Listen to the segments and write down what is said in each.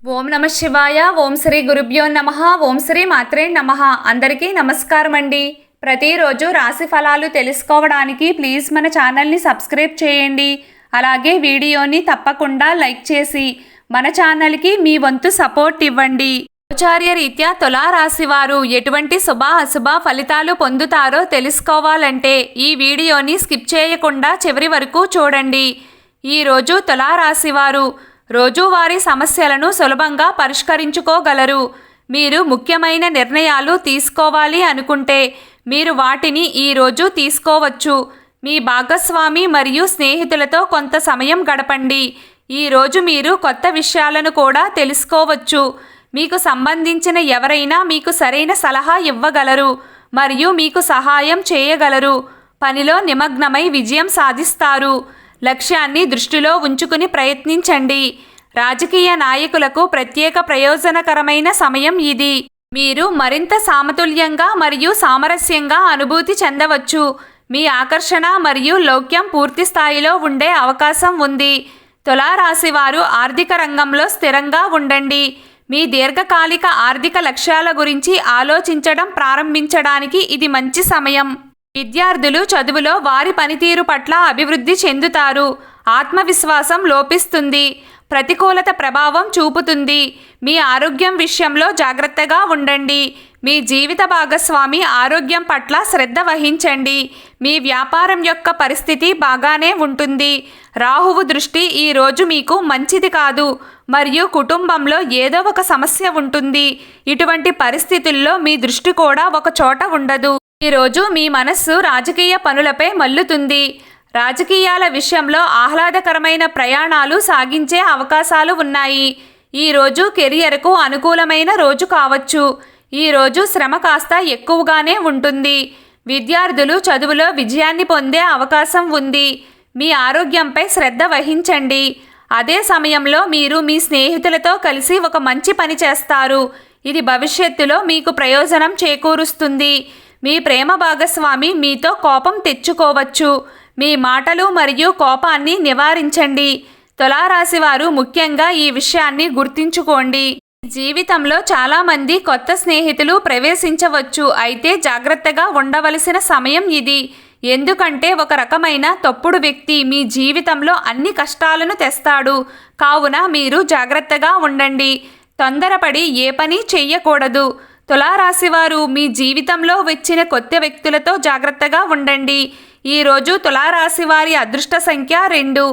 ఓం నమ శివాయ. ఓం శ్రీ గురుభ్యో నమః. ఓం శ్రీ మాత్రే నమః. అందరికీ నమస్కారం అండి. ప్రతిరోజు రాశి ఫలాలు తెలుసుకోవడానికి ప్లీజ్ మన ఛానల్ని సబ్స్క్రైబ్ చేయండి. అలాగే వీడియోని తప్పకుండా లైక్ చేసి మన ఛానల్కి మీ వంతు సపోర్ట్ ఇవ్వండి. ఆచార్య రీత్యా తులారాశి వారు ఎటువంటి శుభ అశుభ ఫలితాలు పొందుతారో తెలుసుకోవాలంటే ఈ వీడియోని స్కిప్ చేయకుండా చివరి వరకు చూడండి. ఈరోజు తులారాశి వారు రోజువారీ సమస్యలను సులభంగా పరిష్కరించుకోగలరు. మీరు ముఖ్యమైన నిర్ణయాలు తీసుకోవాలి అనుకుంటే మీరు వాటిని ఈరోజు తీసుకోవచ్చు. మీ భాగస్వామి మరియు స్నేహితులతో కొంత సమయం గడపండి. ఈరోజు మీరు కొత్త విషయాలను కూడా తెలుసుకోవచ్చు. మీకు సంబంధించిన ఎవరైనా మీకు సరైన సలహా ఇవ్వగలరు మరియు మీకు సహాయం చేయగలరు. పనిలో నిమగ్నమై విజయం సాధిస్తారు. లక్ష్యాన్ని దృష్టిలో ఉంచుకుని ప్రయత్నించండి. రాజకీయ నాయకులకు ప్రత్యేక ప్రయోజనకరమైన సమయం ఇది. మీరు మరింత సమతుల్యంగా మరియు సామరస్యంగా అనుభూతి చెందవచ్చు. మీ ఆకర్షణ మరియు లౌక్యం పూర్తి స్థాయిలో ఉండే అవకాశం ఉంది. తులారాశి వారు ఆర్థిక రంగంలో స్థిరంగా ఉండండి. మీ దీర్ఘకాలిక ఆర్థిక లక్ష్యాల గురించి ఆలోచించడం ప్రారంభించడానికి ఇది మంచి సమయం. విద్యార్థులు చదువులో వారి పనితీరు పట్ల అభివృద్ధి చెందుతారు. ఆత్మవిశ్వాసం లోపిస్తుంది. ప్రతికూలత ప్రభావం చూపుతుంది. మీ ఆరోగ్యం విషయంలో జాగ్రత్తగా ఉండండి. మీ జీవిత భాగస్వామి ఆరోగ్యం పట్ల శ్రద్ధ వహించండి. మీ వ్యాపారం యొక్క పరిస్థితి బాగానే ఉంటుంది. రాహువు దృష్టి ఈరోజు మీకు మంచిది కాదు మరియు కుటుంబంలో ఏదో ఒక సమస్య ఉంటుంది. ఇటువంటి పరిస్థితుల్లో మీ దృష్టి కూడా ఒక చోట ఉండదు. ఈరోజు మీ మనస్సు రాజకీయ పనులపై మల్లుతుంది. రాజకీయాల విషయంలో ఆహ్లాదకరమైన ప్రయాణాలు సాగించే అవకాశాలు ఉన్నాయి. ఈరోజు కెరియర్కు అనుకూలమైన రోజు కావచ్చు. ఈరోజు శ్రమ కాస్త ఎక్కువగానే ఉంటుంది. విద్యార్థులు చదువులో విజయాన్ని పొందే అవకాశం ఉంది. మీ ఆరోగ్యంపై శ్రద్ధ వహించండి. అదే సమయంలో మీరు మీ స్నేహితులతో కలిసి ఒక మంచి పని చేస్తారు. ఇది భవిష్యత్తులో మీకు ప్రయోజనం చేకూరుస్తుంది. మీ ప్రేమ భాగస్వామి మీతో కోపం తెచ్చుకోవచ్చు. మీ మాటలు మరియు కోపాన్ని నివారించండి. తులారాశి వారు ముఖ్యంగా ఈ విషయాన్ని గుర్తుంచుకోండి. జీవితంలో చాలామంది కొత్త స్నేహితులు ప్రవేశించవచ్చు. అయితే జాగ్రత్తగా ఉండవలసిన సమయం ఇది. ఎందుకంటే ఒక రకమైన తప్పుడు వ్యక్తి మీ జీవితంలో అన్ని కష్టాలను తెస్తాడు. కావున మీరు జాగ్రత్తగా ఉండండి. తొందరపడి ఏ పని చెయ్యకూడదు. తులారాశి వారు మీ జీవితంలో వచ్చిన కొత్త వ్యక్తులతో జాగ్రత్తగా ఉండండి. ఈరోజు తులారాశి వారి అదృష్ట సంఖ్య 2.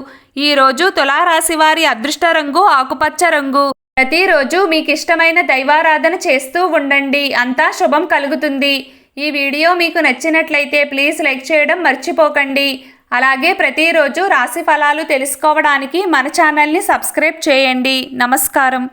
ఈరోజు తులారాశి వారి అదృష్ట రంగు ఆకుపచ్చ రంగు. ప్రతిరోజు మీకు ఇష్టమైన దైవారాధన చేస్తూ ఉండండి. అంతా శుభం కలుగుతుంది. ఈ వీడియో మీకు నచ్చినట్లయితే ప్లీజ్ లైక్ చేయడం మర్చిపోకండి. అలాగే ప్రతిరోజు రాశి ఫలాలు తెలుసుకోవడానికి మన ఛానల్ని సబ్స్క్రైబ్ చేయండి. నమస్కారం.